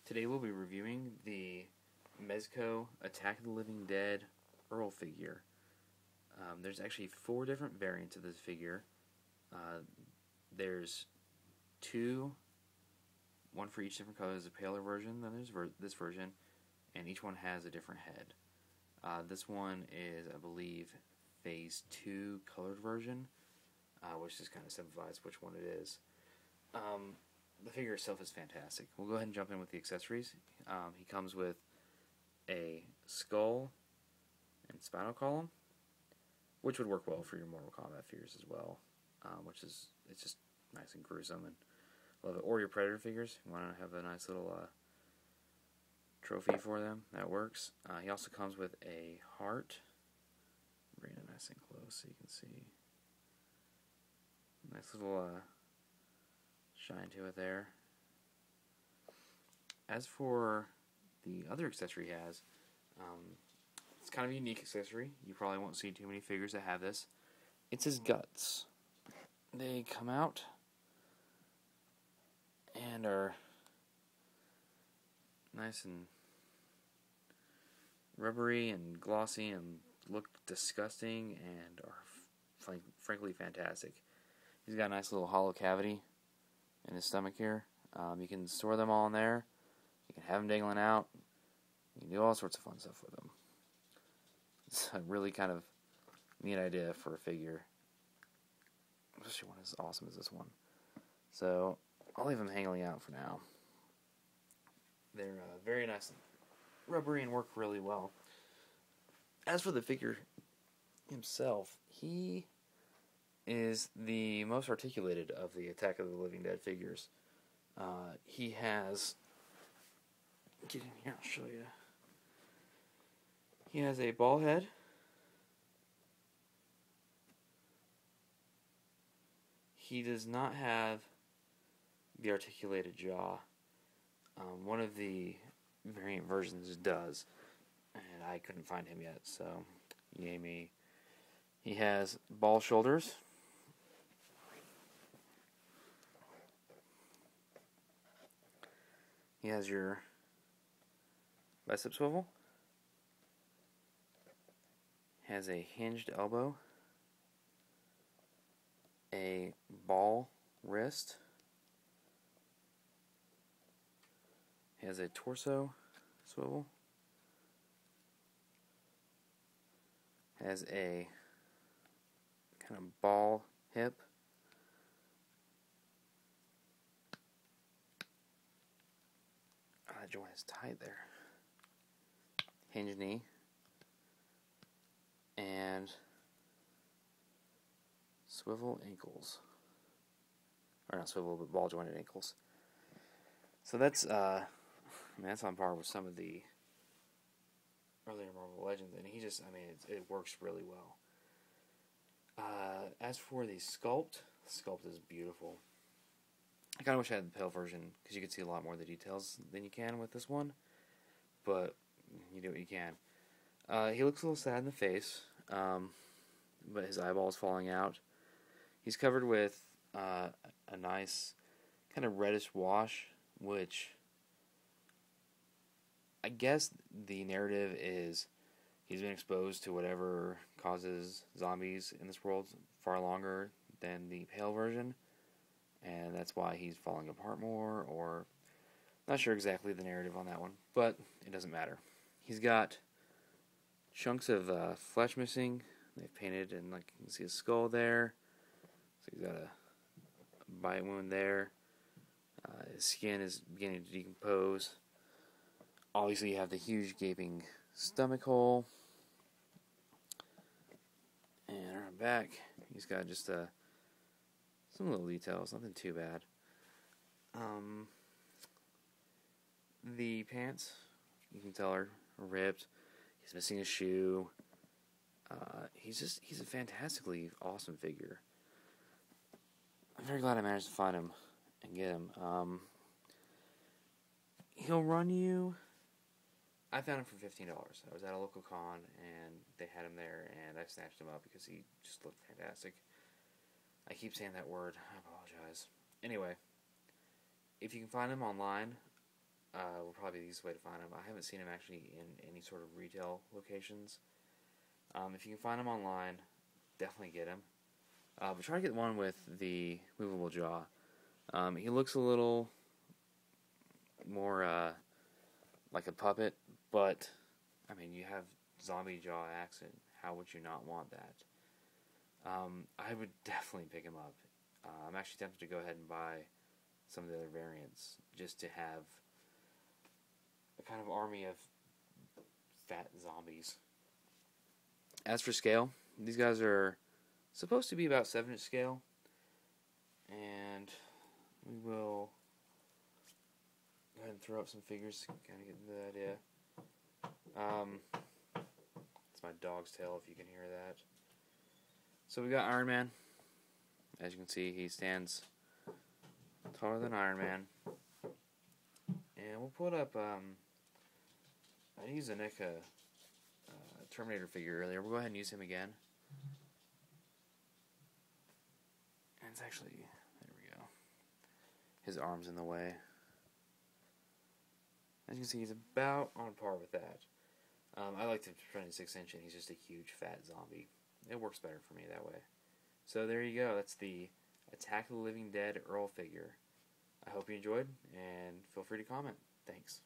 Today we'll be reviewing the Mezco Attack of the Living Dead Earl figure. There's actually 4 different variants of this figure. There's 2, one for each different color. There's a paler version, then there's this version, and each one has a different head. This one is, I believe, Phase 2 colored version, which just kind of simplifies which one it is. The figure itself is fantastic. We'll go ahead and jump in with the accessories. He comes with a skull and spinal column, which would work well for your Mortal Kombat figures as well, it's just nice and gruesome, and love it. Or your Predator figures, you want to have a nice little trophy for them, that works. He also comes with a heart. Bring it nice and close so you can see. Nice little shine to it there. As for the other accessory he has, it's kind of a unique accessory. You probably won't see too many figures that have this. It's his guts. They come out and are nice and rubbery and glossy and look disgusting and are frankly fantastic. He's got a nice little hollow cavity in his stomach here. You can store them all in there. You can have them dangling out. You can do all sorts of fun stuff with them. It's a really kind of neat idea for a figure, especially one as awesome as this one. So I'll leave them hanging out for now. They're very nice and rubbery and work really well. As for the figure himself, he is the most articulated of the Attack of the Living Dead figures. He has... Get in here, I'll show you. He has a ball head. He does not have the articulated jaw. One of the variant versions does, and I couldn't find him yet, so yay me. He has ball shoulders. He has your bicep swivel. Has a hinged elbow. A ball wrist. He has a torso swivel. Has a kind of ball hip. That joint is tight there. Hinge knee. And swivel ankles. Or not swivel, but ball jointed ankles. So that's that's on par with some of the earlier Marvel Legends, and he just, it works really well. As for the sculpt is beautiful. I kind of wish I had the pale version, because you could see a lot more of the details than you can with this one, but you do what you can. He looks a little sad in the face, but his eyeball's falling out. He's covered with a nice kind of reddish wash, which I guess the narrative is he's been exposed to whatever causes zombies in this world far longer than the pale version, and that's why he's falling apart more, or not sure exactly the narrative on that one, but it doesn't matter. He's got chunks of flesh missing. They've painted, and like you can see his skull there. So he's got a bite wound there. His skin is beginning to decompose. Obviously, you have the huge gaping stomach hole. And on our back, he's got just some little details, nothing too bad. The pants, you can tell, are ripped. He's missing a shoe. He's a fantastically awesome figure. I'm very glad I managed to find him and get him. He'll run you... I found him for $15. I was at a local con, and they had him there, and I snatched him up because he just looked fantastic. I keep saying that word. I apologize. Anyway, if you can find him online, will probably be the easiest way to find him. I haven't seen him actually in any sort of retail locations. If you can find him online, definitely get him. But try to get one with the movable jaw. He looks a little more like a puppet, but I mean, you have zombie jaw accent. How would you not want that? I would definitely pick him up. I'm actually tempted to go ahead and buy some of the other variants just to have a kind of army of fat zombies. As for scale, these guys are supposed to be about 7-inch scale, and we will go ahead and throw up some figures to kind of get the idea. It's my dog's tail, if you can hear that. So we got Iron Man. As you can see, he stands taller than Iron Man. And we'll put up, I used a NECA Terminator figure earlier. We'll go ahead and use him again. And it's actually, there we go. His arm's in the way. As you can see, he's about on par with that. I like the 26-inch, and he's just a huge fat zombie. It works better for me that way. So there you go. That's the Attack of the Living Dead Earl figure. I hope you enjoyed, and feel free to comment. Thanks.